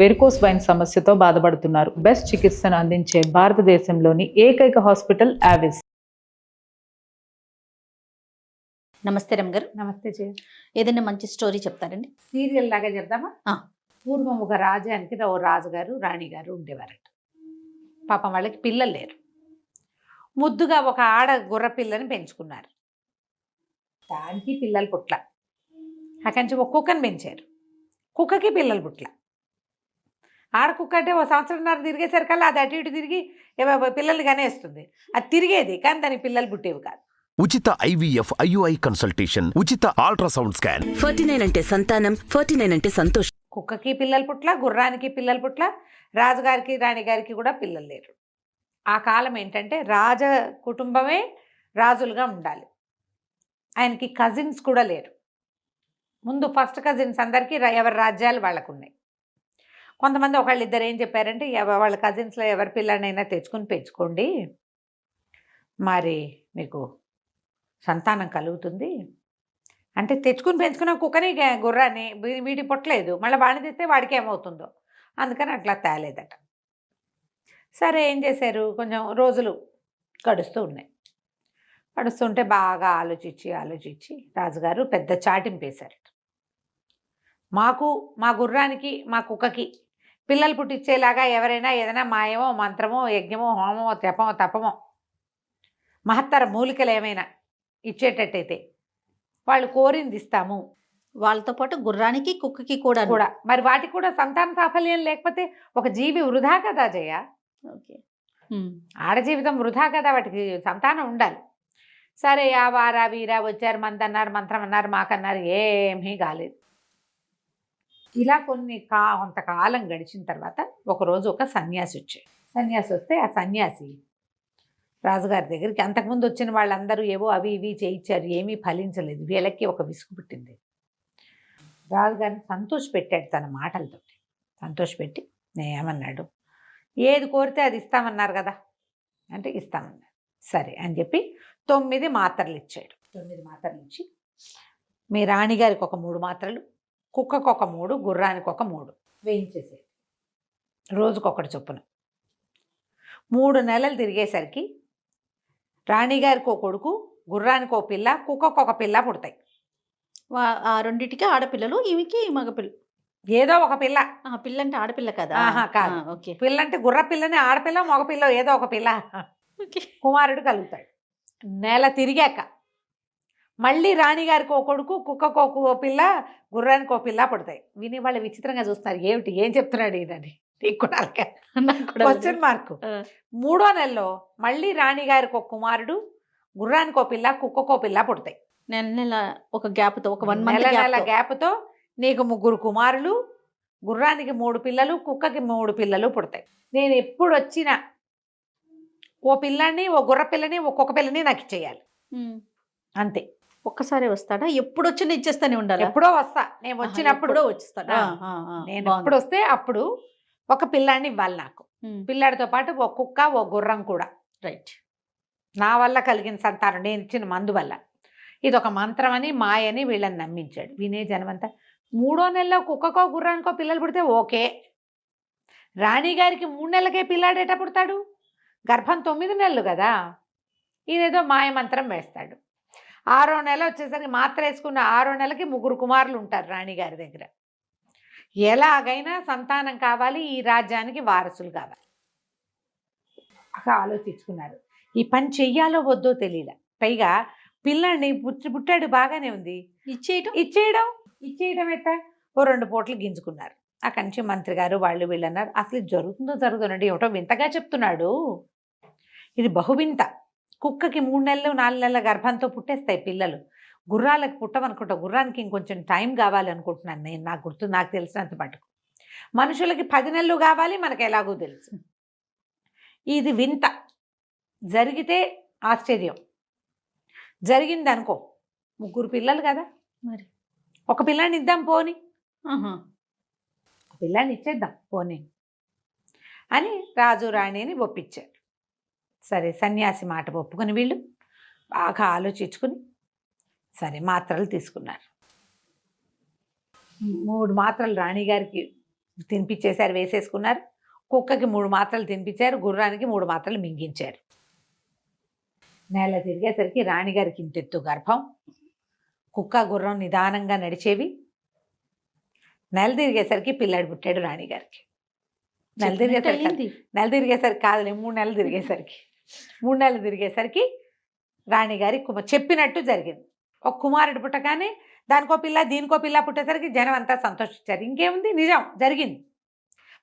Varicose wine సమస్యతో బాధపడుతున్నారు. Best చికిత్సను అందించే భారతదేశంలోని ఏకైక హాస్పిటల్ ఆవిస్. నమస్తే రమ్ గారు. నమస్తే జయ. ఏదైనా మంచి స్టోరీ చెప్తారండి? సీరియల్ లాగా చెప్దామా? ఆ. పూర్వం ఒక రాజ్యానికి ఓ రాజుగారు రాణిగారు ఉండేవారట. పాపం వాళ్ళకి పిల్లలు లేరు. ముద్దుగా ఒక ఆడ గుర్ర పిల్లని పెంచుకున్నారు. దానికి పిల్లలు పుట్ల. అక్కడి నుంచి ఒక కుక్కని పెంచారు. కుక్కకి పిల్లలు పుట్ల. ఆడ కుక్క అంటే ఓ సంవత్సరంన్నర తిరిగేసరికల్లా అది అటు ఇటు తిరిగి పిల్లల్ని కనేస్తుంది. అది తిరిగేది కానీ దానికి పిల్లలు పుట్టేవి కాదు. ఉచిత IVF IUI కన్సల్టేషన్, ఉచిత అల్ట్రాసౌండ్ స్కాన్. 49 అంటే సంతానం, 49 అంటే సంతోషం. కుక్కకి పిల్లలు పుట్ల, గుర్రానికి పిల్లలు పుట్ల, రాజుగారికి రాణిగారికి కూడా పిల్లలు లేరు. ఆ కాలం ఏంటంటే రాజ కుటుంబమే రాజులుగా ఉండాలి. ఆయనకి కజిన్స్ కూడా లేరు. ముందు ఫస్ట్ కజిన్స్ అందరికీ ఎవరి రాజ్యాలు వాళ్ళకు ఉన్నాయి. కొంతమంది ఒకళ్ళిద్దరు ఏం చెప్పారంటే వాళ్ళ కజిన్స్లో ఎవరి పిల్లనైనా తెచ్చుకుని పెంచుకోండి, మరి మీకు సంతానం కలుగుతుంది అంటే. తెచ్చుకుని పెంచుకున్న కుక్కని గుర్రాన్ని వీడి పుట్టలేదు, మళ్ళీ వాడిని తెస్తే వాడికి ఏమవుతుందో అందుకని అట్లా తేలేదట. సరే ఏం చేశారు, కొంచెం రోజులు గడుస్తూ ఉన్నాయి. గడుస్తుంటే బాగా ఆలోచించి రాజుగారు పెద్ద చాటింపేశారు. మాకు మా గుర్రానికి మా కుక్కకి పిల్లలు పుట్టించేలాగా ఎవరైనా ఏదైనా మాయమో మంత్రమో యజ్ఞమో హోమమో జపమో తపమో మహత్తర మూలికలు ఏమైనా ఇచ్చేటట్టయితే వాళ్ళు కోరింది ఇస్తాము. వాళ్ళతో పాటు గుర్రానికి కుక్కకి కూడా మరి వాటికి కూడా సంతాన సాఫల్యం లేకపోతే ఒక జీవి వృధా కదా జయ. ఓకే. ఆడ జీవితం వృధా కదా, వాటికి సంతానం ఉండాలి. సరే ఆ వారా వీరా వచ్చారు, మందన్నారు, మంత్రం అన్నారు, మాకన్నారు, ఏమీ కాలేదు. ఇలా కొంతకాలం గడిచిన తర్వాత ఒకరోజు ఒక సన్యాసి వచ్చాడు. సన్యాసి వస్తే ఆ సన్యాసి రాజుగారి దగ్గరికి, అంతకుముందు వచ్చిన వాళ్ళందరూ ఏవో అవి ఇవి చేయించారు, ఏమీ ఫలించలేదు. వీళ్ళకి ఒక విసుగు పుట్టింది. రాజుగారిని సంతోషపెట్టాడు తన మాటలతో. సంతోషపెట్టి ఏమన్నాడు, ఏది కోరితే అది ఇస్తామన్నారు కదా అంటే ఇస్తామన్నారు. సరే అని చెప్పి 9 మాత్రలు ఇచ్చాడు. 9 మాత్రలు ఇచ్చి మీ రాణిగారికి ఒక 3 మాత్రలు, కుక్కకు ఒక 3, గుర్రానికి ఒక 3 వేయించేసేది, రోజుకొకటి చొప్పున. 3 నెలలు తిరిగేసరికి రాణిగారికి ఒక కొడుకు, గుర్రానికి ఒక పిల్ల, కుక్కకు ఒక పిల్ల పుడతాయి. ఆ రెండింటికి ఆడపిల్లలు, ఈమెకి మగపిల్ల. ఏదో ఒక పిల్ల. పిల్ల అంటే ఆడపిల్ల కదా? కాదు. ఓకే. పిల్ల అంటే గుర్ర పిల్లని, ఆడపిల్ల మగపిల్ల ఏదో ఒక పిల్ల కుమారుడు కలుగుతాడు. నెల తిరిగాక మళ్ళీ రాణిగారికి ఒక కొడుకు, కుక్కకు ఒక పిల్ల, గుర్రానికి ఒక పిల్ల పుడతాయి. విని వాళ్ళు విచిత్రంగా చూస్తున్నారు, ఏమిటి ఏం చెప్తున్నాడు ఈయనని. Question mark. 3వ నెలలో మళ్ళీ రాణిగారికి ఒక కుమారుడు, గుర్రానికి ఒక పిల్ల, కుక్కకు ఒక పిల్ల పుడతాయి. నెల ఒక గ్యాప్తో, ఒక 1 నెల గ్యాప్తో నీకు 3 కుమారులు, గుర్రానికి 3 పిల్లలు, కుక్కకి 3 పిల్లలు పుడతాయి. నేను ఎప్పుడు వచ్చినా ఓ పిల్లని, ఓ గుర్ర పిల్లని, ఒక్కొక్క పిల్లని నాకు ఇచ్చేయాలి అంతే. ఒక్కసారి వస్తాడా? ఎప్పుడు వచ్చినా ఇచ్చేస్తానే ఉండాలి? ఎప్పుడో వస్తా, నేను వచ్చినప్పుడు వచ్చేస్తాడా? నేను ఎప్పుడు వస్తే అప్పుడు ఒక పిల్లాడిని ఇవ్వాలి నాకు. పిల్లాడితో పాటు ఒక కుక్క, ఓ గుర్రం కూడా. రైట్. నా వల్ల కలిగిన సంతానం, నేను ఇచ్చిన మందు వల్ల. ఇది ఒక మంత్రం అని, మాయని వీళ్ళని నమ్మించాడు. వినే జనమంతా 3వ నెలలో కుక్కకో గుర్రానికో పిల్లలు పుడితే ఓకే. రాణిగారికి 3 నెలలకే పిల్లాడేట పుడతాడు, గర్భం 9 నెలలు కదా. ఈయనేదో మాయ మంత్రం వేస్తాడు. 6వ నెల వచ్చేసరికి మాత్ర వేసుకున్న 6వ నెలకి 3 కుమారులు ఉంటారు రాణిగారి దగ్గర. ఎలాగైనా సంతానం కావాలి, ఈ రాజ్యానికి వారసులు కావాలి. అలా ఆలోచించుకున్నారు. ఈ పని చెయ్యాలో వద్దో తెలియలే. పైగా పిల్లాడిని పుట్టాడు, బాగానే ఉంది, ఇచ్చేయడం ఎట్టా? ఓ 2 పూటలు గింజుకున్నారు. అక్కడి నుంచి మంత్రి గారు వాళ్ళు వీళ్ళు అన్నారు, అసలు ఇది జరుగుతుందండి, ఏమిటో వింతగా చెప్తున్నాడు, ఇది బహువింత. కుక్కకి 3 నెలలు 4 నెలల గర్భంతో పుట్టేస్తాయి పిల్లలు, గుర్రాలకు పుట్టమనుకుంటా. గుర్రానికి ఇంకొంచెం టైం కావాలనుకుంటున్నాను నేను, నాకు తెలిసినంత మటుకు. మనుషులకి 10 నెలలు కావాలి, మనకు ఎలాగో తెలుసు. ఇది వింత. జరిగితే ఆశ్చర్యం, జరిగింది అనుకో 3 పిల్లలు కదా, మరి ఒక పిల్లాన్ని ఇద్దాం పోని, పిల్లాన్ని ఇచ్చేద్దాం పోనీ అని రాజు రాణిని ఒప్పించారు. సరే సన్యాసి మాట ఒప్పుకొని వీళ్ళు బాగా ఆలోచించుకుని సరే మాత్రలు తీసుకున్నారు. 3 మాత్రలు రాణిగారికి తినిపించేశారు, వేసేసుకున్నారు. కుక్కకి 3 మాత్రలు తినిపించారు, గుర్రానికి 3 మాత్రలు మింగించారు. నెల తిరిగేసరికి రాణిగారికి ఇంతెత్తు గర్భం, కుక్క గుర్రం నిదానంగా నడిచేవి. నెల తిరిగేసరికి పిల్లాడు పుట్టాడు రాణిగారికి. నెల తిరిగేసరికి కాదులే, 3 నెలలు తిరిగేసరికి 3 నెలలు తిరిగేసరికి రాణిగారి చెప్పినట్టు జరిగింది. ఒక కుమారుడు పుట్టగానే దానికో పిల్ల దీనికో పిల్ల పుట్టేసరికి జనం అంతా సంతోషించారు. ఇంకేముంది, నిజం జరిగింది.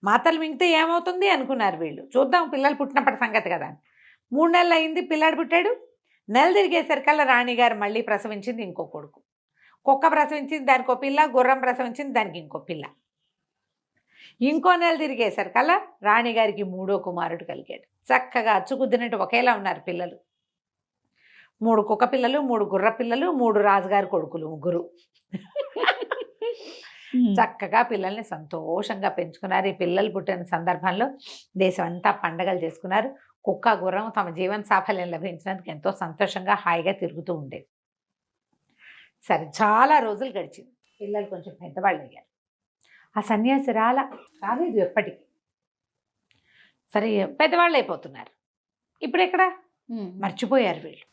మాతలు మింగితే ఏమవుతుంది అనుకున్నారు వీళ్ళు. చూద్దాం పిల్లలు పుట్టినప్పటి సంగతి కదా. 3 నెలలు అయింది, పిల్లాడు పుట్టాడు. నెల తిరిగేసరికల్లా రాణిగారు మళ్ళీ ప్రసవించింది ఇంకో కొడుకు. కుక్క ప్రసవించింది, దానికో పిల్ల. గుర్రం ప్రసవించింది, దానికి ఇంకో పిల్ల. ఇంకో నెల తిరిగేసరికల్లా రాణిగారికి 3వ కుమారుడు కలిగాడు. చక్కగా అచ్చుకుద్దినట్టు ఒకేలా ఉన్నారు పిల్లలు. 3 కుక్క పిల్లలు, 3 గుర్ర పిల్లలు, 3 రాజుగారి కొడుకులు, ముగ్గురు. చక్కగా పిల్లల్ని సంతోషంగా పెంచుకున్నారు. ఈ పిల్లలు పుట్టిన సందర్భంలో దేశం అంతా పండగలు చేసుకున్నారు. కుక్క గుర్రం తమ జీవన సాఫల్యం లభించినందుకు ఎంతో సంతోషంగా హాయిగా తిరుగుతూ ఉండేది. సరే, చాలా రోజులు గడిచింది. పిల్లలు కొంచెం పెద్దవాళ్ళు అయ్యారు. ఆ సన్యాసి రాలేదు ఎప్పటికీ. సరే, పెద్దవాళ్ళు అయిపోతున్నారు. ఇప్పుడు ఎక్కడ మర్చిపోయారు వీళ్ళు.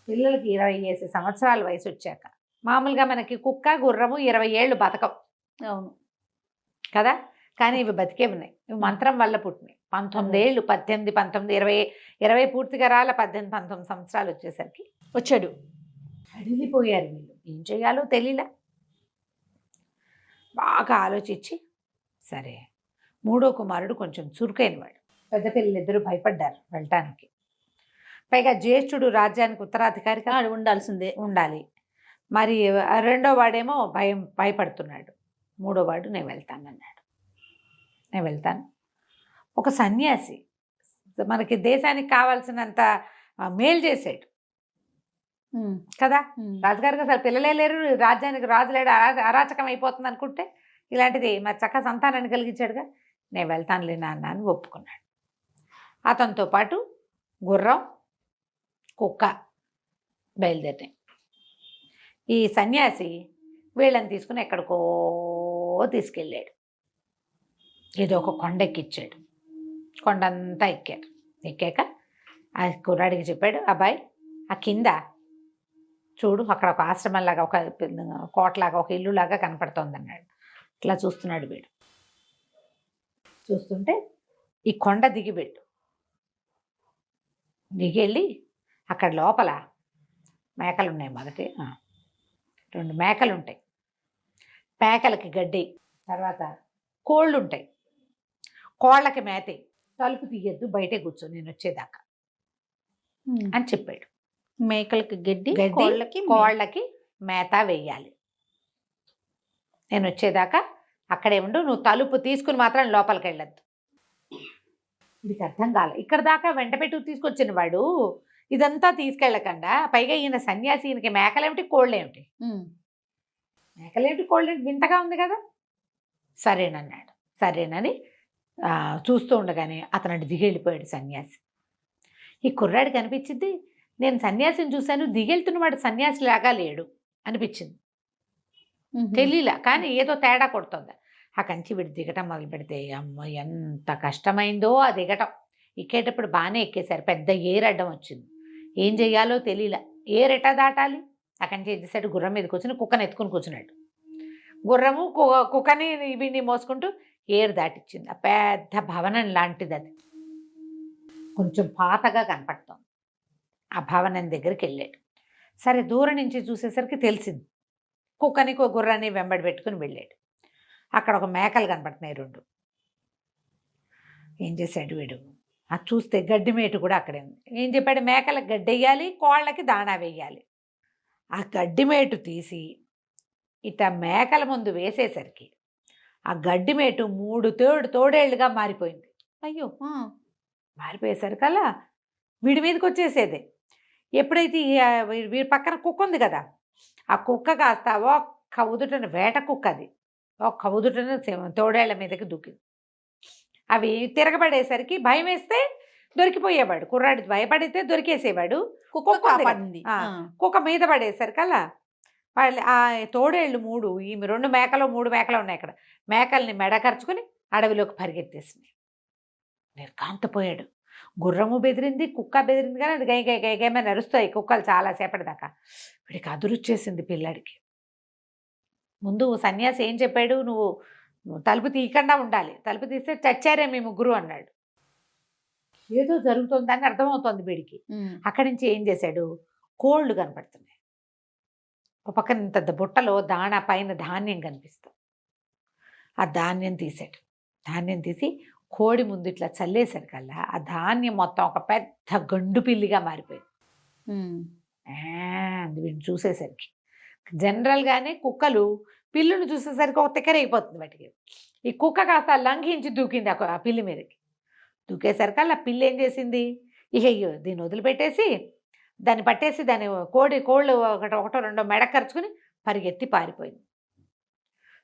పిల్లలకి 20 సంవత్సరాల వయసు వచ్చాక, మామూలుగా మనకి కుక్క గుర్రము 20 ఏళ్ళు బతకం, అవును కదా, కానీ ఇవి బతికే ఉన్నాయి. ఇవి మంత్రం వల్ల పుట్టినాయి. 19 ఏళ్ళు, 18, 19, 20 పూర్తిగా 18, 19 సంవత్సరాలు వచ్చేసరికి వచ్చాడు. అడిగిపోయారు వీళ్ళు. ఏం చేయాలో తెలియలే. బాగా ఆలోచించి, సరే 3వ కుమారుడు కొంచెం చురుకైన వాడు. పెద్ద పిల్లలిద్దరూ భయపడ్డారు వెళ్ళటానికి. పైగా జ్యేష్ఠుడు రాజ్యానికి ఉత్తరాధికారిగా ఉండాల్సిందే. ఉండాలి. మరి 2వ వాడేమో భయపడుతున్నాడు. 3వ వాడు నేను వెళ్తానన్నాడు. నేను వెళ్తాను. ఒక సన్యాసి మనకి దేశానికి కావాల్సినంత మేలు చేసాడు కదా. రాజుగారికి అసలు పిల్లలే లేరు, రాజ్యానికి రాజు లేడు, అరాచకం అయిపోతుంది అనుకుంటే ఇలాంటిది మరి చక్కగా సంతానాన్ని కలిగించాడుగా. నేను వెళ్తానులే నాన్న అని ఒప్పుకున్నాడు. అతనితో పాటు గుర్రం, కుక్క బయలుదేరి. ఈ సన్యాసి వీళ్ళని తీసుకుని ఎక్కడికో తీసుకెళ్ళాడు. ఏదో ఒక కొండ ఎక్కిచ్చాడు. కొండంతా ఎక్కారు. ఎక్కాక ఆ కుర్రాడికి చెప్పాడు, అబ్బాయి ఆ కింద చూడు, అక్కడ ఒక ఆశ్రమంలాగా, ఒక కోటలాగా, ఒక ఇల్లులాగా కనపడుతోంది అన్నాడు. ఇట్లా చూస్తున్నాడు వీడు. చూస్తుంటే ఈ కొండ దిగిపెట్టు. దిగెళ్ళి అక్కడ లోపల మేకలు ఉన్నాయి. మొదటి 2 మేకలు ఉంటాయి. మేకలకి గడ్డి, తర్వాత కోళ్ళు ఉంటాయి. కోళ్ళకి మేతే. తలుపు తీయద్దు, బయటే కూర్చో నేను వచ్చేదాకా అని చెప్పాడు. మేకలకి గడ్డి, కోళ్ళకి మేత వేయాలి. నేను వచ్చేదాకా అక్కడే ఉండు, నువ్వు తలుపు తీసుకుని మాత్రం లోపలికి వెళ్ళద్దు. వీడికి అర్థం కాలే. ఇక్కడ దాకా వెంట పెట్టి తీసుకొచ్చిన వాడు ఇదంతా తీసుకెళ్ళకుండా, పైగా ఈయన సన్యాసి, ఈయనకి మేకలేమిటి కోళ్ళేమిటి, మేకలేమిటి కోళ్ళేమిటి, వింతగా ఉంది కదా. సరేనన్నాడు. సరేనని చూస్తూ ఉండగానే అతను దిగెళ్ళిపోయాడు సన్యాసి. ఈ కుర్రాడికి అనిపించింది, నేను సన్యాసిని చూశాను, దిగెళ్తున్నవాడు సన్యాసి లాగా లేడు అనిపించింది. తెలియలా, కానీ ఏదో తేడా కొడుతుంది. ఆ కంచి వీడు దిగటం మొదలు పెడితే అమ్మ ఎంత కష్టమైందో ఆ దిగటం. ఎక్కేటప్పుడు బాగానే ఎక్కేశారు. పెద్ద ఏరు అడ్డం వచ్చింది. ఏం చెయ్యాలో తెలియలా. ఏరు ఎట్టా దాటాలి? ఆ కంచి ఎద్దేశాడు. గుర్రం మీద కూర్చుని కుక్కని ఎత్తుకుని కూర్చున్నాడు. గుర్రము కుక్కని వీడిని మోసుకుంటూ ఏరు దాటిచ్చింది. ఆ పెద్ద భవనం లాంటిది అది, కొంచెం పాతగా కనపడుతోంది. ఆ భవనం దగ్గరికి వెళ్ళాడు. సరే, దూరం నుంచి చూసేసరికి తెలిసింది. కుక్కని గుర్రాన్ని వెంబడి పెట్టుకుని వెళ్ళాడు. అక్కడ ఒక మేకలు కనపడుతున్నాయి 2. ఏం చేశాడు వీడు? అది చూస్తే గడ్డి మేటు కూడా అక్కడే ఉంది. ఏం చెప్పాడు? మేకలకు గడ్డి వేయాలి, కోళ్ళకి దాణా వేయాలి. ఆ గడ్డి మేటు తీసి ఇట మేకల ముందు వేసేసరికి ఆ గడ్డి మేటు 3 తోడేళ్లుగా మారిపోయింది. అయ్యో, మారిపోయేసరికల్లా వీడి మీదకి వచ్చేసేదే. ఎప్పుడైతే వీడి పక్కన కుక్క ఉంది కదా, ఆ కుక్క కాస్త ఒక్క ఉదుటన, వేట కుక్క అది, ఒక్క ఉదుటన తోడేళ్ల మీదకి దూకింది. అవి తిరగబడేసరికి భయం వేస్తే దొరికిపోయేవాడు. కుర్రాడు భయపడితే దొరికేసేవాడు. కుక్క మీద పడేసరికల్లా వాళ్ళు ఆ తోడేళ్ళు 3, ఈమె 2 మేకలు 3 మేకలు ఉన్నాయి అక్కడ. మేకల్ని మెడకరుచుకుని అడవిలోకి పరిగెత్తేసింది. నిర్ఘాంతపోయాడు. గుర్రము బెదిరింది, కుక్క బెదిరింది, కానీ అది గై గై గై గైమని అరుస్తాయి కుక్కలు చాలా సేపటి దాకా. వీడికి అదురొచ్చేసింది పిల్లాడికి. ముందు సన్యాసి ఏం చెప్పాడు, నువ్వు తలుపు తీయకుండా ఉండాలి, తలుపు తీస్తే చచ్చారే మీ ముగ్గురు అన్నాడు. ఏదో జరుగుతుందని అర్థమవుతోంది వీడికి. అక్కడి నుంచి ఏం చేశాడు, కోళ్ళు కనపడుతున్నాయి. ఒక పక్కన ఇంత బుట్టలో దాణా పైన ధాన్యం కనిపిస్తుంది. ఆ ధాన్యం తీసాడు. ధాన్యం తీసి కోడి ముందు ఇట్లా చల్లేసరికల్లా ఆ ధాన్యం మొత్తం ఒక పెద్ద గండు పిల్లిగా మారిపోయింది. అంది వీడిని చూసేసరికి. జనరల్గానే కుక్కలు పిల్లుని చూసేసరికి ఒక తిక్కరైపోతుంది వాటికి. ఈ కుక్క కాస్త లంఘించి దూకింది ఆ పిల్లి మీదకి. దూకేసరికల్లా పిల్లి ఏం చేసింది, ఇక దీన్ని వదిలిపెట్టేసి దాన్ని పట్టేసి దాని కోళ్ళు ఒకటో రెండో మెడకరుచుకుని పరిగెత్తి పారిపోయింది.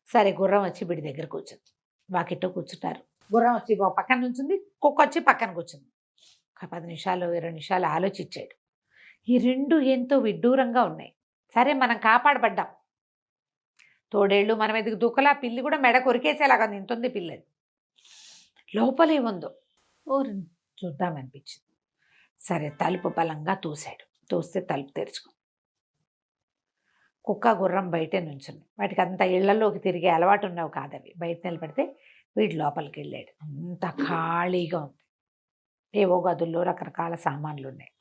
సరే గుర్రం వచ్చి వీడి దగ్గర కూర్చుంది. వాకిట్లో కూర్చుంటారు. గుర్రం వచ్చి ఒక పక్కన నుంచింది, కుక్క వచ్చి పక్కన కూర్చుంది. ఒక 10 నిమిషాలు 20 నిమిషాలు ఆలోచించాడు. ఈ రెండు ఎంతో విడ్డూరంగా ఉన్నాయి. సరే మనం కాపాడబడ్డాం. తోడేళ్ళు మన మీదకి దూకలా, పిల్లి కూడా మెడ కొరికేసేలాగా నింటుంది పిల్లది. లోపలేముందో చూద్దామనిపించింది. సరే తలుపు బలంగా తోసాడు. తోస్తే తలుపు తెరుచుకుంది. కుక్క గుర్రం బయటే నుంచుంది. వాటికి అంత ఇళ్లలోకి తిరిగే అలవాటు ఉన్నవి కాదవి. బయట నిలబడితే వీటి లోపలికి వెళ్ళాడు. అంత ఖాళీగా ఉంది. ఏవో గదుల్లో రకరకాల సామాన్లు ఉన్నాయి.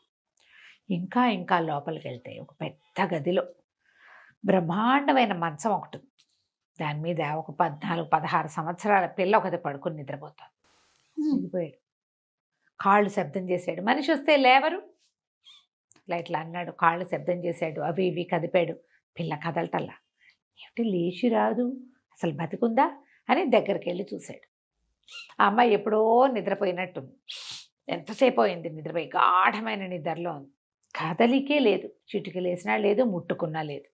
ఇంకా ఇంకా లోపలికి వెళ్తే ఒక పెద్ద గదిలో బ్రహ్మాండమైన మంచం ఒకటి ఉంది. దాని మీద ఒక 14-16 సంవత్సరాల పిల్ల ఒకటి పడుకుని నిద్రపోతాడు. చనిపోయాడు. కాళ్ళు శబ్దం చేశాడు. మనిషి వస్తే లేవరు. ఇట్లా అన్నాడు. కాళ్ళు శబ్దం చేశాడు. అవి ఇవి కదిపాడు. పిల్ల కదలటల్లా. ఏమిటి లేచి రాదు, అసలు బతికుందా అని దగ్గరికి వెళ్ళి చూశాడు. ఆ అమ్మాయి ఎప్పుడో నిద్రపోయినట్టుంది. ఎంతసేపు అయింది నిద్రపోయి, గాఢమైన నిద్రలో ఉంది. కదలికే లేదు. చిటికలేసినా లేదు, ముట్టుకున్నా లేదు.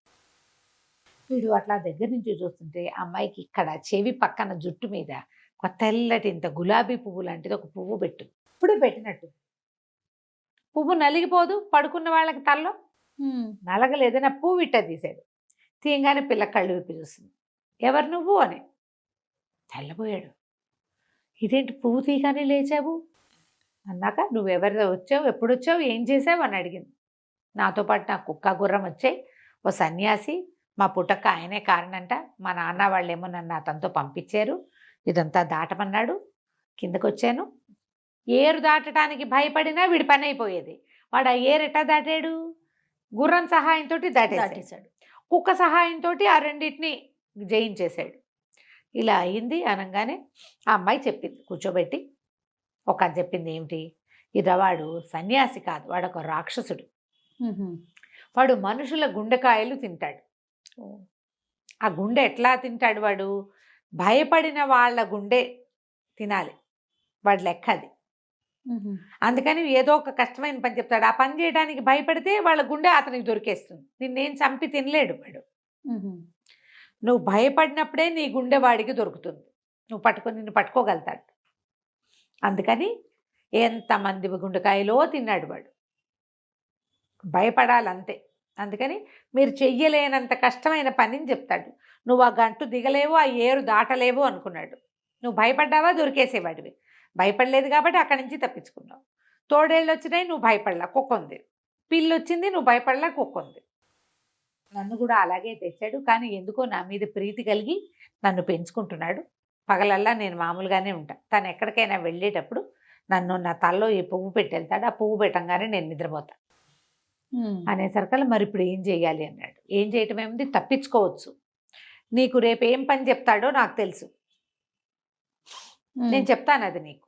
వీడు అట్లా దగ్గర నుంచి చూస్తుంటే అమ్మాయికి ఇక్కడ చెవి పక్కన జుట్టు మీద ఒక తెల్లటి ఇంత గులాబీ పువ్వు లాంటిది ఒక పువ్వు పెట్టు. ఇప్పుడే పెట్టినట్టు. పువ్వు నలిగిపోదు పడుకున్న వాళ్ళకి తల్లో. నలగలేదని ఆ పువ్వు ఇట్ట తీశాడు. తీయంగానే పిల్ల కళ్ళు విప్పి చూస్తుంది. ఎవరు నువ్వు అని. తెల్లబోయాడు. ఇదేంటి పువ్వు తీయగానే లేచావు అన్నాక, నువ్వెవరితో వచ్చావు, ఎప్పుడు వచ్చావు, ఏం చేసావు అని అడిగింది. నాతో పాటు నా కుక్క గుర్రం వచ్చాయి. ఓ సన్యాసి మా పుట్టక్క ఆయనే కారణంట. మా నాన్న వాళ్ళేమో నన్ను అతనితో పంపించారు. ఇదంతా దాటమన్నాడు. కిందకు వచ్చాను. ఏరు దాటడానికి భయపడినా వీడి పని అయిపోయేది. వాడు ఆ ఏరు ఎట్టా దాటాడు, గుర్రం సహాయంతో దాటేశాడు. కుక్క సహాయంతో ఆ రెండింటిని జయించేశాడు. ఇలా అయింది అనగానే ఆ అమ్మాయి చెప్పింది, కూర్చోబెట్టి ఒక కథ చెప్పింది. ఏమిటి, వాడు సన్యాసి కాదు, వాడు ఒక రాక్షసుడు. వాడు మనుషుల గుండెకాయలు తింటాడు. ఆ గుండె ఎట్లా తింటాడు, వాడు భయపడిన వాళ్ళ గుండె తినాలి, వాడి లెక్క అది. అందుకని ఏదో ఒక కష్టమైన పని చెప్తాడు. ఆ పని చేయడానికి భయపడితే వాళ్ళ గుండె అతనికి దొరికేస్తుంది. నిన్నేం చంపి తినలేడు వాడు. నువ్వు భయపడినప్పుడే నీ గుండె వాడికి దొరుకుతుంది. నిన్ను పట్టుకోగలుగుతాడు. అందుకని ఎంతమంది గుండెకాయలో తిన్నాడు వాడు. భయపడాలంతే. అందుకని మీరు చెయ్యలేనంత కష్టమైన పనిని చెప్తాడు. నువ్వు ఆ గంటు దిగలేవు, ఆ ఏరు దాటలేవు అనుకున్నాడు. నువ్వు భయపడ్డావా, దొరికేసేవాడివి. భయపడలేదు కాబట్టి అక్కడి నుంచి తప్పించుకున్నావు. తోడేళ్ళు వచ్చినాయి, నువ్వు భయపడలా, కుక్క ఉంది. పిల్లి వచ్చింది, నువ్వు భయపడలా, కుక్క ఉంది. నన్ను కూడా అలాగే తెచ్చాడు. కానీ ఎందుకో నా మీద ప్రీతి కలిగి నన్ను పెంచుకుంటున్నాడు. పగలల్లా నేను మామూలుగానే ఉంటాను. తను ఎక్కడికైనా వెళ్ళేటప్పుడు నన్ను నా తలలో ఈ పువ్వు పెట్టి వెళ్తాడు. ఆ పువ్వు పెట్టంగానే నేను నిద్రపోతాను అనేసరికల్లా మరి ఇప్పుడు ఏం చేయాలి అన్నాడు. ఏం చేయటం ఏముంది, తప్పించుకోవచ్చు. నీకు రేపు ఏం పని చెప్తాడో నాకు తెలుసు. నేను చెప్తాను అది నీకు.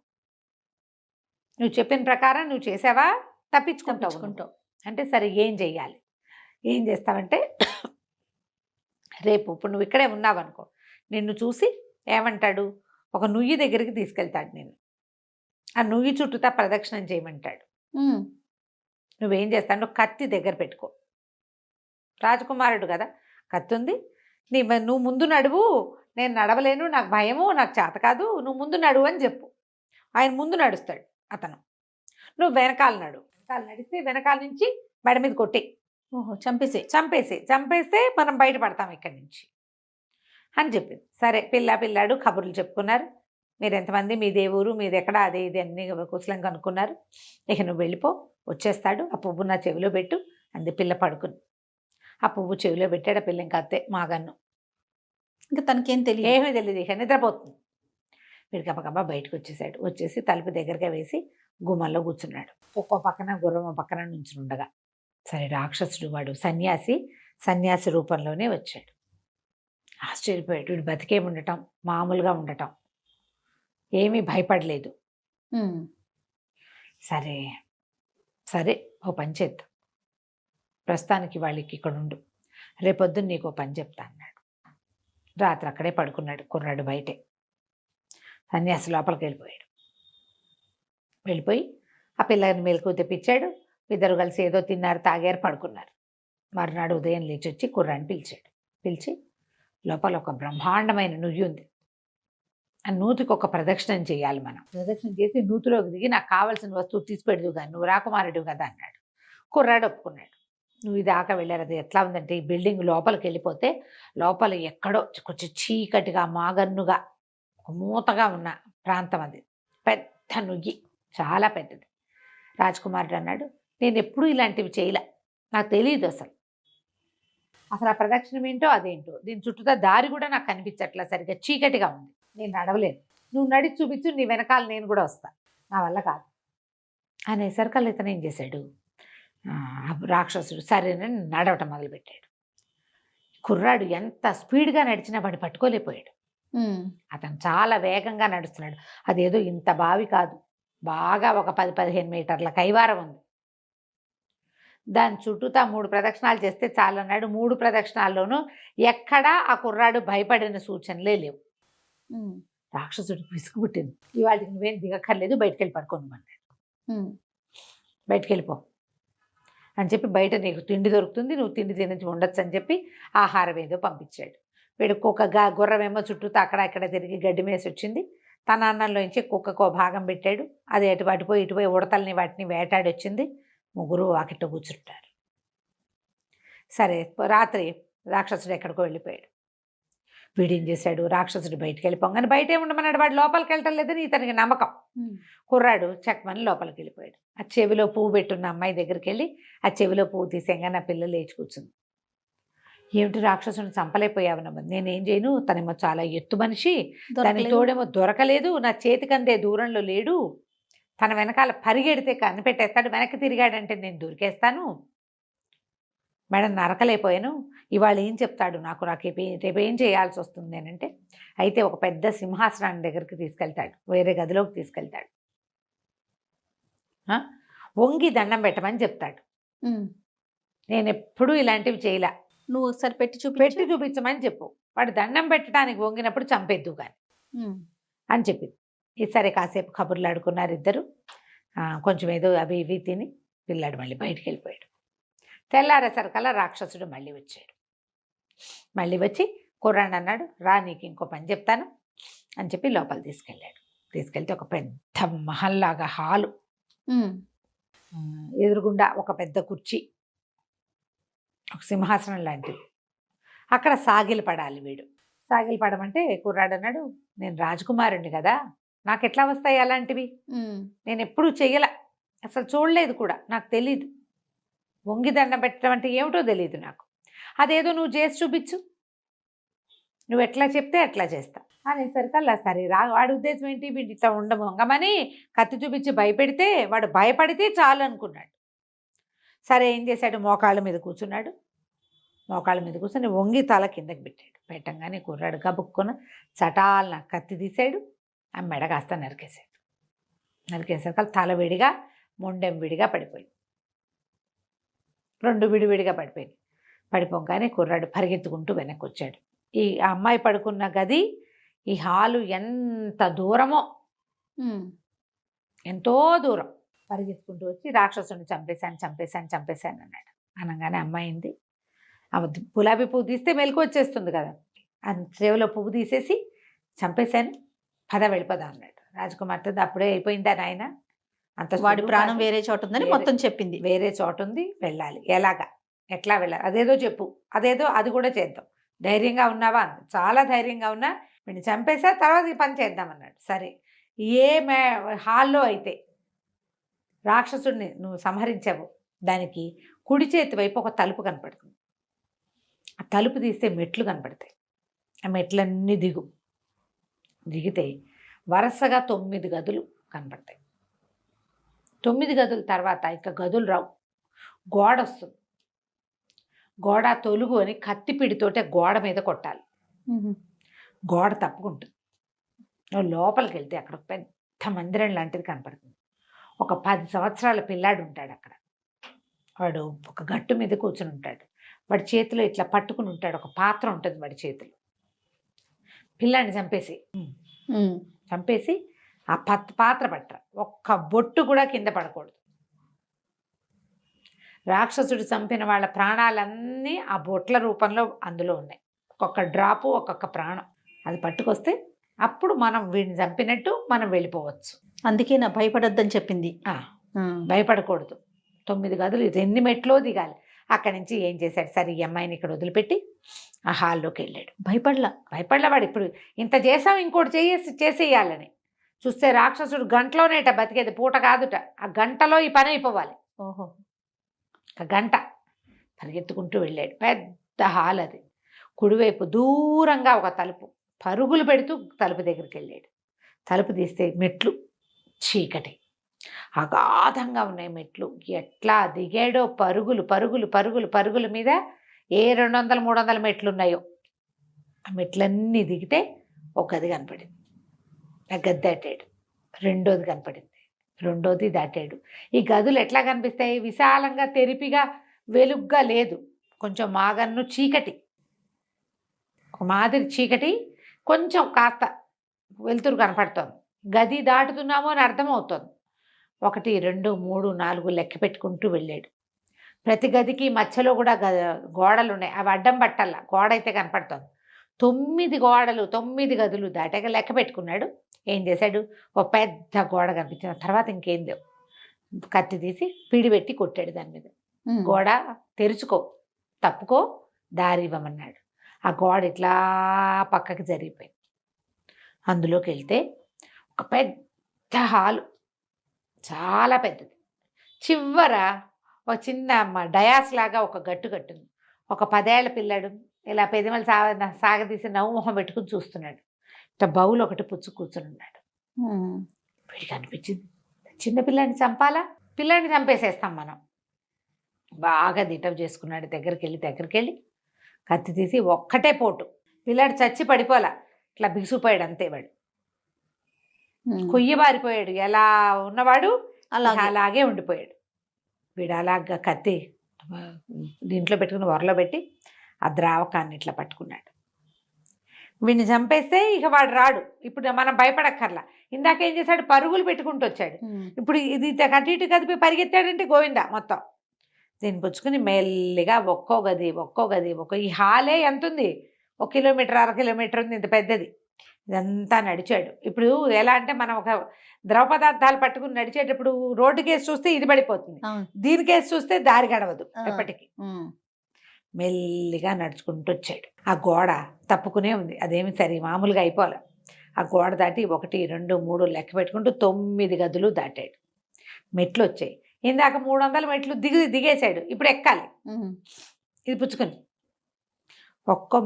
నువ్వు చెప్పిన ప్రకారం నువ్వు చేసావా, తప్పించుకుంటావు అంటే సరే ఏం చెయ్యాలి, ఏం చేస్తావంటే రేపు ఇప్పుడు నువ్వు ఇక్కడే ఉన్నావనుకో, నిన్ను చూసి ఏమంటాడు, ఒక నుయ్యి దగ్గరికి తీసుకెళ్తాడు. నేను ఆ నుయ్యి చుట్టూతా ప్రదక్షిణం చేయమంటాడు. నువ్వేం చేస్తావు, కత్తి దగ్గర పెట్టుకో. రాజకుమారుడు కదా, కత్తి ఉంది. నువ్వు ముందు నడువు, నేను నడవలేను, నాకు భయము, నాకు చేత కాదు, నువ్వు ముందు నడువు అని చెప్పు. ఆయన ముందు నడుస్తాడు అతను. నువ్వు వెనకాల నడిస్తే వెనకాల నుంచి మెడ మీద కొట్టి ఓహో చంపేసే. చంపేస్తే మనం బయటపడతాం ఇక్కడి నుంచి అని చెప్పింది. సరే పిల్లాడు కబుర్లు చెప్పుకున్నారు. మీరు ఎంతమంది, మీదే ఊరు, మీది ఎక్కడ, అదే ఇది అన్ని కుశలం కనుక్కున్నారు. ఇక నువ్వు వెళ్ళిపో, వచ్చేస్తాడు, ఆ పువ్వు నా చెవిలో పెట్టు అంది. పిల్ల పడుకుని ఆ పువ్వు చెవిలో పెట్టాడు. ఆ పిల్ల ఇంకా అత్తే మాగన్ను, ఇంకా తనకేం తెలియదు. ఏమీ తెలియదు, ఇక నిద్రపోతుంది. వీడు గబగబా బయటకు వచ్చేసాడు. వచ్చేసి తలుపు దగ్గరగా వేసి గుమ్మంలో కూర్చున్నాడు. ఒక్కో పక్కన గుర్రం పక్కన నుంచుని ఉండగా, సరే రాక్షసుడు వాడు సన్యాసి రూపంలోనే వచ్చాడు. ఆశ్చర్యపోయాడు. వీడు బతికే ఉండటం, మామూలుగా ఉండటం, ఏమీ భయపడలేదు. ఉమ్. సరే ఓ పని చేద్దాం, ప్రస్తుతానికి వాళ్ళకి ఇక్కడ ఉండు, రేపొద్దున్న నీకు ఓ పని చెప్తా అన్నాడు. రాత్రి అక్కడే పడుకున్నాడు కుర్రాడు బయటే. సన్యాసి లోపలికి వెళ్ళిపోయి ఆ పిల్లని మెలకు తెప్పించాడు. ఇద్దరు కలిసి ఏదో తిన్నారు, తాగారు, పడుకున్నారు. మరునాడు ఉదయం లేచి వచ్చి కుర్రాన్ని పిలిచి లోపల ఒక బ్రహ్మాండమైన నుయ్యి ఉంది. ఆ నూతికి ఒక ప్రదక్షిణం చేయాలి మనం. ప్రదక్షిణం చేసి నూతిలోకి దిగి నాకు కావాల్సిన వస్తువు తీసిపెడదు కానీ నువ్వు రాకుమారుడు కదా అన్నాడు. కుర్రాడు ఒప్పుకున్నాడు. నువ్వు దాకా వెళ్ళారు. అది ఎట్లా ఉందంటే ఈ బిల్డింగ్ లోపలికి వెళ్ళిపోతే లోపల ఎక్కడో కొంచెం చీకటిగా మాగన్నుగా మూతగా ఉన్న ప్రాంతం అది. పెద్ద నుయ్యి, చాలా పెద్దది. రాజకుమారుడు అన్నాడు, నేను ఎప్పుడూ ఇలాంటివి చేయలే, నాకు తెలియదు అసలు ఆ ప్రదక్షిణం ఏంటో అదేంటో, దీని చుట్టూతా దారి కూడా నాకు కనిపించట్లా, సరిగ్గా చీకటిగా ఉంది, నేను నడవలేను, నువ్వు నడిచి చూపించు, నీ వెనకాల నేను కూడా వస్తా, నా వల్ల కాదు అనేసరికల్లా ఇతను ఏం చేశాడు, రాక్షసుడు సరేనని నడవటం మొదలుపెట్టాడు. కుర్రాడు ఎంత స్పీడ్గా నడిచినా వాడిని పట్టుకోలేకపోయాడు. అతను చాలా వేగంగా నడుస్తున్నాడు. అదేదో ఇంత బావి కాదు, బాగా ఒక 10-15 మీటర్ల కైవారం ఉంది. దాని చుట్టూతా 3 ప్రదక్షిణాలు చేస్తే చాలన్నాడు. 3 ప్రదక్షిణాల్లోనూ ఎక్కడా ఆ కుర్రాడు భయపడిన సూచనలే లేవు. రాక్షసుడికి విసుగు పుట్టింది. ఇవాళకి నువ్వేం దిగక్కర్లేదు, బయటికి వెళ్ళి పడుకోమన్నాడు. బయటికి వెళ్ళిపో అని చెప్పి, బయట నీకు తిండి దొరుకుతుంది, నువ్వు తిండి తినించి ఉండొచ్చు అని చెప్పి ఆహారం ఏదో పంపించాడు. వీడికి ఒక గుర్రమేమో చుట్టూతా అక్కడ ఇక్కడ తిరిగి గడ్డి మేసి వచ్చింది. తన అన్నంలోంచి కుక్కకు భాగం పెట్టాడు. అది అటుపోయి ఉడతల్ని వాటిని వేటాడి వచ్చింది. ముగ్గురు వాకిట్ట కూర్చుంటారు. సరే రాత్రి రాక్షసుడు ఎక్కడికో వెళ్ళిపోయాడు. వీడేం చేశాడు, రాక్షసుడు బయటికి వెళ్ళిపోగానే బయటే ఉండమన్నాడు. వాడు లోపలికి వెళ్ళటం లేదని ఇతనికి నమ్మకం. కుర్రాడు చెక్కమని లోపలికి వెళ్ళిపోయాడు. ఆ చెవిలో పువ్వు పెట్టున్న అమ్మాయి దగ్గరికి వెళ్ళి ఆ చెవిలో పువ్వు తీసేయంగా నా పిల్ల లేచి కూర్చుంది. ఏమిటి రాక్షసుని చంపలేకపోయావనమ్మ, నేనేం చేయను, తనేమో చాలా ఎత్తు మనిషి, దానికి తోడేమో దొరకలేదు, నా చేతికందే దూరంలో లేడు, తన వెనకాల పరిగెడితే కనిపెట్టేస్తాడు, వెనక్కి తిరిగాడంటే నేను దొరికేస్తాను, మేడం నరకలేకపోయాను, ఇవాళ ఏం చెప్తాడు నాకు, రేపు ఏం చేయాల్సి వస్తుంది అని అంటే, అయితే ఒక పెద్ద సింహాసనాన్ని దగ్గరికి తీసుకెళ్తాడు, వేరే గదిలోకి తీసుకెళ్తాడు, వంగి దండం పెట్టమని చెప్తాడు. నేను ఎప్పుడూ ఇలాంటివి చేయలే, నువ్వు ఒకసారి పెట్టి చూపించమని చెప్పు, వాడు దండం పెట్టడానికి వంగినప్పుడు చంపేద్దు కానీ అని చెప్పింది. సరే కాసేపు కబుర్లు ఆడుకున్నారు ఇద్దరు. కొంచెం ఏదో అవి ఇవి తిని పిల్లాడు మళ్ళీ బయటికి వెళ్ళిపోయాడు. తెల్లారేసరికల్లా రాక్షసుడు మళ్ళీ వచ్చాడు. మళ్ళీ వచ్చి కుర్రాడు అన్నాడు, రా నీకు ఇంకో పని చెప్తాను అని చెప్పి లోపల తీసుకెళ్ళాడు. తీసుకెళ్తే ఒక పెద్ద మహల్లాగా హాలు, ఎదురుగుండా ఒక పెద్ద కుర్చీ, ఒక సింహాసనం లాంటిది. అక్కడ సాగిలు పడాలి. వీడు సాగిలు పడమంటే కుర్రాడు అన్నాడు, నేను రాజకుమారుణ్ణి కదా, నాకు ఎట్లా వస్తాయి అలాంటివి, నేను ఎప్పుడూ చెయ్యల, అసలు చూడలేదు కూడా, నాకు తెలీదు, వంగి దండం పెట్టడం అంటే ఏమిటో తెలీదు నాకు, అదేదో నువ్వు చేసి చూపించు, నువ్వు ఎట్లా చెప్తే అట్లా చేస్తా అనేసరికల్లా సరే వాడి ఉద్దేశం ఏంటి, వీడు ఇట్లా వంగమని కత్తి చూపించి భయపెడితే వాడు భయపడితే చాలు అనుకున్నాడు. సరే ఏం చేశాడు, మోకాళ్ళ మీద కూర్చున్నాడు. మోకాళ్ళ మీద కూర్చొని వంగి తల కిందకి పెట్టాడు. పెట్టంగానే కుర్రాడు గబుక్కున చటాలన కత్తి తీశాడు, ఆ మెడ కాస్త నరికేశాడు. నరికేసరికి తల విడిగా మొండెం విడిగా పడిపోయింది, 2 విడివిడిగా పడిపోయింది. పడిపోగానే కుర్రాడు పరిగెత్తుకుంటూ వెనక్కి వచ్చాడు. ఈ అమ్మాయి పడుకున్న గది, ఈ హాలు ఎంత దూరమో, ఎంతో దూరం. పరిగెత్తుకుంటూ వచ్చి రాక్షసుని చంపేశాను అన్నాడు. అనగానే అమ్మాయింది, గులాబీ పువ్వు తీస్తే మెలకు వచ్చేస్తుంది కదా, ఆ చెవిలో పువ్వు తీసేసి చంపేశాను, పద వెళ్ళిపోదా అన్నాడు. రాజకుమార్తె అప్పుడే అయిపోయిందా నాయన, అంత వాడి ప్రాణం వేరే చోట ఉందని మొత్తం చెప్పింది. వేరే చోట ఉంది, వెళ్ళాలి, ఎలాగా ఎట్లా వెళ్ళాలి, అదేదో చెప్పు, అది కూడా చేద్దాం, ధైర్యంగా ఉన్నావా అంది. చాలా ధైర్యంగా ఉన్నా, వీడిని చంపేసా, తర్వాత ఈ పని చేద్దామన్నాడు. సరే, ఏ హాల్లో అయితే రాక్షసుడిని నువ్వు సంహరించావు దానికి కుడి చేతి వైపు ఒక తలుపు కనపడుతుంది. ఆ తలుపు తీస్తే మెట్లు కనపడతాయి. ఆ మెట్లన్నీ దిగితే వరుసగా 9 గదులు కనపడతాయి. 9 గదుల తర్వాత ఇంకా గదులు రావు, గోడ వస్తుంది. గోడ తొలుగు అని కత్తిపిడితోటే గోడ మీద కొట్టాలి. గోడ తప్పుకుంటుంది. నువ్వు లోపలికి వెళ్తే అక్కడ పెద్ద మందిరం లాంటిది కనపడుతుంది. ఒక 10 సంవత్సరాల పిల్లాడు ఉంటాడు అక్కడ. వాడు ఒక గట్టు మీద కూర్చుని ఉంటాడు. వాడి చేతిలో ఇట్లా పట్టుకుని ఉంటాడు, ఒక పాత్ర ఉంటుంది వాడి చేతిలో. పిల్లాడిని చంపేసి ఆ పాత్ర పట్టరా, ఒక్క బొట్టు కూడా కింద పడకూడదు. రాక్షసుడు చంపిన వాళ్ళ ప్రాణాలన్నీ ఆ బొట్ల రూపంలో అందులో ఉన్నాయి. ఒక్కొక్క డ్రాపు, ఒక్కొక్క ప్రాణం. అది పట్టుకొస్తే అప్పుడు మనం వీడిని చంపినట్టు మనం వెళ్ళిపోవచ్చు. అందుకే నా భయపడొద్దని చెప్పింది. భయపడకూడదు. 9 గదులు, ఇది ఎన్ని మెట్లో దిగాలి. అక్కడి నుంచి ఏం చేశాడు, సరే ఈ అమ్మాయిని ఇక్కడ వదిలిపెట్టి ఆ హాల్లోకి వెళ్ళాడు. భయపడలా వాడు. ఇప్పుడు ఇంత చేసాం, ఇంకోటి చేసేయాలని చూస్తే రాక్షసుడు గంటలోనేట బతికేది, పూట కాదుట. ఆ గంటలో ఈ పని అయిపోవాలి. ఓహో, ఒక గంట పరిగెత్తుకుంటూ వెళ్ళాడు. పెద్ద హాల్ అది. కుడివైపు దూరంగా ఒక తలుపు. పరుగులు పెడుతూ తలుపు దగ్గరికి వెళ్ళాడు. తలుపు తీస్తే మెట్లు, చీకటి, అగాధంగా ఉన్నాయి మెట్లు. ఎట్లా దిగాడో, పరుగుల మీద ఏ 200-300 మెట్లు ఉన్నాయో ఆ మెట్లన్నీ దిగితే ఒక గది కనపడింది. ఆ గది దాటాడు. రెండోది కనపడింది. రెండోది దాటాడు. ఈ గదులు ఎట్లా కనిపిస్తాయి, విశాలంగా, తెరిపిగా, వెలుగ్గా లేదు. కొంచెం మాగన్ను చీకటి, ఒక మాదిరి చీకటి, కొంచెం కాస్త వెలుతురు కనపడుతోంది. గది దాటుతున్నామో అని అర్థమవుతోంది. 1, 2, 3, 4 లెక్క పెట్టుకుంటూ వెళ్ళాడు. ప్రతి గదికి మధ్యలో కూడా గోడలు ఉన్నాయి. అవి అడ్డం పట్టాల, గోడ అయితే కనపడుతోంది. 9 గోడలు, 9 గదులు దాటాక లెక్క పెట్టుకున్నాడు. ఏం చేశాడు, ఒక పెద్ద గోడ కనిపించిన తర్వాత ఇంకేం లేవు. కత్తి తీసి పిడి పెట్టి కొట్టాడు దాని మీద. గోడ తెరుచుకో, తప్పుకో, దారి ఇవ్వమన్నాడు. ఆ గోడ ఇట్లా పక్కకి జరిగిపోయింది. అందులోకి వెళ్తే ఒక పెద్ద హాలు, చాలా పెద్దది. చివర ఒక చిన్న డయాస్ లాగా ఒక గట్టు కట్టుంది. ఒక 10 ఏళ్ల పిల్లాడు ఇలా పెదిమలు సాగదీసి నవ్వు మొహం పెట్టుకుని చూస్తున్నాడు. ఇట్లా బౌల్ ఒకటి పుచ్చు కూర్చుని ఉన్నాడు. వీడికి అనిపించింది, చిన్నపిల్లాడిని చంపాలా, పిల్లాడిని చంపేసేస్తాం మనం. బాగా దిటవ్ చేసుకున్నాడు. దగ్గరికి వెళ్ళి కత్తి తీసి ఒక్కటే పోటు. పిల్లాడు చచ్చి పడిపోలా, ఇట్లా బిగుసిపోయాడు అంతే. వాడు కొయ్యబారిపోయాడు. ఎలా ఉన్నవాడు అలాగే ఉండిపోయాడు. వీడు అలాగా కత్తి దీంట్లో పెట్టుకుని వరలో పెట్టి ఆ ద్రావకాన్ని ఇట్లా పట్టుకున్నాడు. వీడిని చంపేస్తే ఇక వాడు రాడు. ఇప్పుడు మనం భయపడక్కర్లా. ఇందాకేం చేశాడు, పరుగులు పెట్టుకుంటూ వచ్చాడు. ఇప్పుడు ఇది అటు ఇటు కదిపి పరిగెత్తాడంటే గోవిందా మొత్తం. దీన్ని పుచ్చుకుని మెల్లిగా ఒక్కో గది ఈ హాలే ఎంత ఉంది, 1 కిలోమీటర్ 1/2 కిలోమీటర్ ఉంది, ఇంత పెద్దది. ఇదంతా నడిచాడు. ఇప్పుడు ఎలా అంటే మనం ఒక ద్రవ పదార్థాలు పట్టుకుని నడిచేటప్పుడు రోడ్డు కేసు చూస్తే ఇది పడిపోతుంది, దీని కేసు చూస్తే దారి గడవదు ఎప్పటికీ. మెల్లిగా నడుచుకుంటూ వచ్చాడు. ఆ గోడ తప్పుకునే ఉంది, అదేమి సరే మామూలుగా అయిపోలే. ఆ గోడ దాటి 1, 2, 3 లెక్క పెట్టుకుంటూ 9 గదులు దాటాడు. మెట్లు వచ్చాయి. ఇందాక 300 మెట్లు దిగేశాడు. ఇప్పుడు ఎక్కాలి. ఇది పుచ్చుకొని ఒక్కో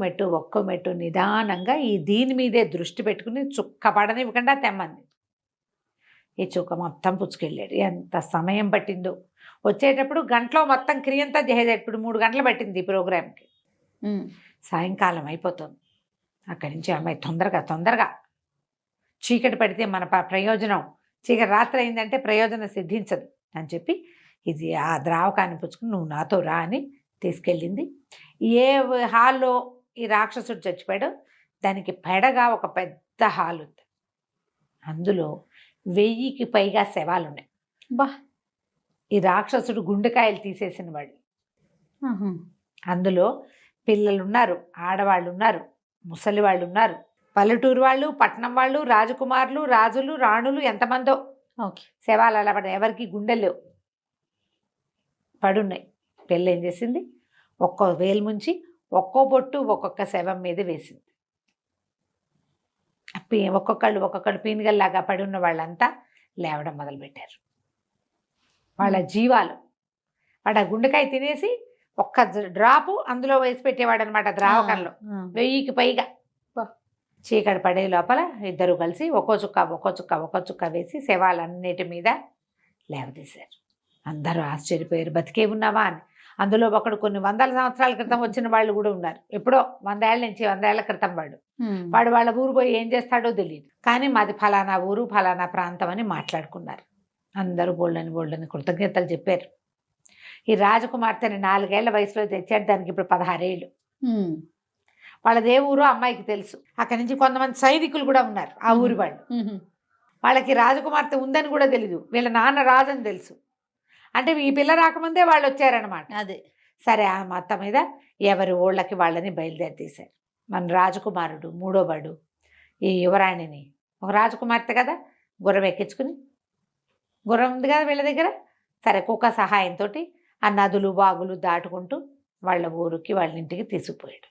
మెట్టు నిదానంగా దీని మీదే దృష్టి పెట్టుకుని చుక్క పడనివ్వకుండా తెమ్మంది. ఈ చుక్క మొత్తం పుచ్చుకెళ్ళాడు. ఎంత సమయం పట్టిందో. వచ్చేటప్పుడు గంటలో మొత్తం క్రియంతా చేసేది. ఇప్పుడు 3 గంటలు పట్టింది ఈ ప్రోగ్రామ్కి. సాయంకాలం అయిపోతుంది. అక్కడి నుంచి అమ్మాయి తొందరగా చీకటి పడితే మన ప్రయోజనం, చీకటి రాత్రి అయిందంటే ప్రయోజనం సిద్ధించదు అని చెప్పి ఇది ఆ ద్రావకాన్ని పుచ్చుకుని నువ్వు నాతో రా అని తీసుకెళ్ళింది. ఏ హాల్లో ఈ రాక్షసుడు చచ్చిపోయాడో దానికి పెడగా ఒక పెద్ద హాల్ ఉంది. అందులో 1000కి పైగా శవాలు ఉన్నాయి. ఈ రాక్షసుడు గుండెకాయలు తీసేసిన వాడు. అందులో పిల్లలు ఉన్నారు, ఆడవాళ్ళు ఉన్నారు, ముసలి వాళ్ళు ఉన్నారు, పల్లెటూరు వాళ్ళు, పట్టణం వాళ్ళు, రాజకుమారులు, రాజులు, రాణులు, ఎంతమందో శవాలు అలా పడ్డాయి. ఎవరికి గుండెలు లేవు, పడున్నాయి. పిల్ల ఏం చేసింది, ఒక్కో వేలు ముంచి ఒక్కో బొట్టు ఒక్కొక్క శవం మీద వేసింది. ఒక్కొక్కళ్ళు పీనుగల్లాగా పడి ఉన్న వాళ్ళంతా లేవడం మొదలుపెట్టారు. వాళ్ళ జీవాలు వాడు ఆ గుండెకాయ తినేసి ఒక్క డ్రాపు అందులో వేసి పెట్టేవాడు అనమాట ద్రావకంలో. 1000కి పైగా. చీకటి పడే లోపల ఇద్దరు కలిసి ఒక్కో చుక్క వేసి శవాలన్నిటి మీద లేవదీశారు. అందరూ ఆశ్చర్యపోయారు, బతికే ఉన్నావా అని. అందులో ఒకడు కొన్ని వందల సంవత్సరాల క్రితం వచ్చిన వాళ్ళు కూడా ఉన్నారు. ఎప్పుడో 100 ఏళ్ళ నుంచి 100 ఏళ్ల క్రితం వాడు వాళ్ళ ఊరు పోయి ఏం చేస్తాడో తెలియదు. కానీ మాది ఫలానా ఊరు ఫలానా ప్రాంతం అని మాట్లాడుకున్నారు. అందరూ బోల్డని కృతజ్ఞతలు చెప్పారు. ఈ రాజకుమార్తెని 4 ఏళ్ల వయసులో తెచ్చాడు. దానికి ఇప్పుడు 16 ఏళ్ళు. వాళ్ళదే ఊరు అమ్మాయికి తెలుసు. అక్కడి నుంచి కొంతమంది సైనికులు కూడా ఉన్నారు ఆ ఊరి వాళ్ళు. వాళ్ళకి రాజకుమార్తె ఉందని కూడా తెలీదు. వీళ్ళ నాన్న రాజు అని తెలుసు. అంటే ఈ పిల్ల రాకముందే వాళ్ళు వచ్చారనమాట. అదే సరే. ఆ మొత్తం మీద ఎవరి ఊళ్ళకి వాళ్ళని బయలుదేరి తీశారు. మన రాజకుమారుడు 3వ వాడు ఈ యువరాణిని, ఒక రాజకుమార్తె కదా, గుర్రం ఎక్కించుకుని, గుర్రం ఉంది కదా వీళ్ళ దగ్గర, సరే కుక్క సహాయంతో ఆ నదులు బాగులు దాటుకుంటూ వాళ్ళ ఊరికి వాళ్ళ ఇంటికి తీసుకుపోయాడు.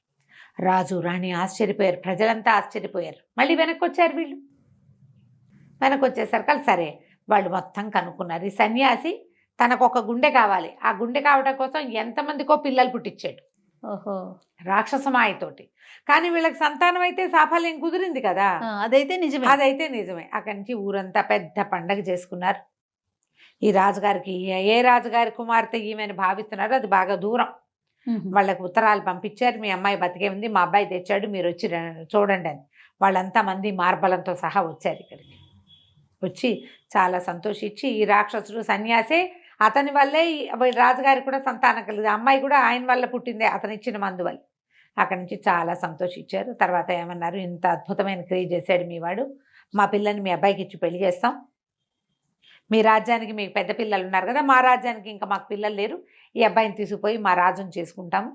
రాజు రాణి ఆశ్చర్యపోయారు, ప్రజలంతా ఆశ్చర్యపోయారు. మళ్ళీ వెనక్కి వచ్చారు వీళ్ళు. వెనక్కి వచ్చేసరికి సరే వాళ్ళు మొత్తం కనుక్కున్నారు. ఈ సన్యాసి తనకు ఒక గుండె కావాలి. ఆ గుండె కావడం కోసం ఎంతమందికో పిల్లలు పుట్టించాడు. ఓహో, రాక్షసమాయతోటి. కానీ వీళ్ళకి సంతానం అయితే సాఫల్యం కుదిరింది కదా. అదైతే నిజమే. అక్కడి నుంచి ఊరంతా పెద్ద పండగ చేసుకున్నారు. ఈ రాజుగారికి ఏ రాజుగారి కుమార్తె ఈమెను భావిస్తున్నారు, అది బాగా దూరం. వాళ్ళకి ఉత్తరాలు పంపించారు, మీ అమ్మాయి బతికే ఉంది, మా అబ్బాయి తెచ్చాడు, మీరు వచ్చి చూడండి అని. వాళ్ళంతా మంది మార్బలంతో సహా వచ్చారు ఇక్కడికి. వచ్చి చాలా సంతోషించి, ఈ రాక్షసుడు సన్యాసే, అతని వల్లే రాజుగారికి కూడా సంతానం కలిగింది, అమ్మాయి కూడా ఆయన వల్ల పుట్టిందే, అతను ఇచ్చిన మందు వల్ల. అక్కడి నుంచి చాలా సంతోషించారు. తర్వాత ఏమన్నారు, ఇంత అద్భుతమైన క్రియ చేశాడు మీ వాడు, మా పిల్లని మీ అబ్బాయికి ఇచ్చి పెళ్లి చేస్తాం. మీ రాజ్యానికి మీకు పెద్ద పిల్లలు ఉన్నారు కదా, మా రాజ్యానికి ఇంకా మాకు పిల్లలు లేరు, ఈ అబ్బాయిని తీసుకుపోయి మా రాజుని చేసుకుంటాము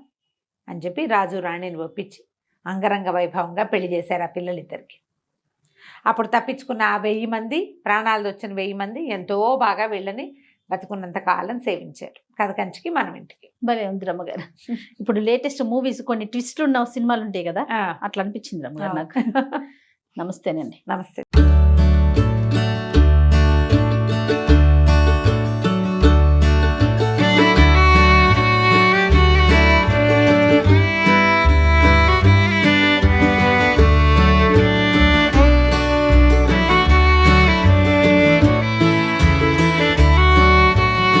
అని చెప్పి రాజు రాణిని ఒప్పించి అంగరంగ వైభవంగా పెళ్లి చేశారు ఆ పిల్లలిద్దరికి. అప్పుడు తప్పించుకున్న ఆ 1000 మంది, ప్రాణాలు వచ్చిన 1000 మంది ఎంతో బాగా వీళ్ళని బతుకున్నంత కాలం సేవించారు. కథ కంచికి మనం ఇంటికి. భలే ఉంది రమ్మగారు. ఇప్పుడు లేటెస్ట్ మూవీస్ కొన్ని ట్విస్ట్లు ఉన్న సినిమాలు ఉంటాయి కదా, అట్లా అనిపించింది రమ్మగారు నాకు. నమస్తేనండి. నమస్తే.